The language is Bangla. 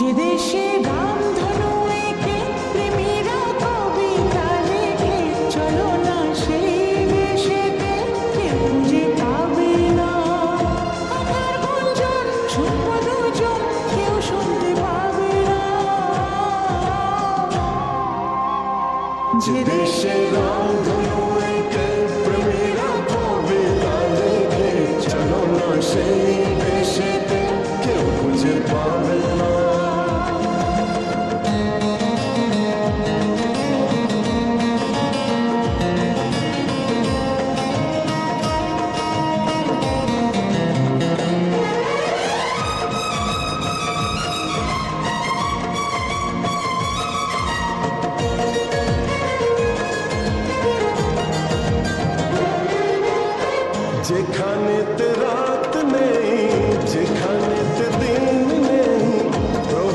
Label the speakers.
Speaker 1: যে দেশে রামধনু এঁকে প্রেমীরা কবিতা লেখে, চলো না সেই দেশেতে, কেউ যে পাবে না। কথার গুঞ্জন শুনবো দুজন, কেউ শুনতে পাবে না। যে দেশে রামধনু এঁকে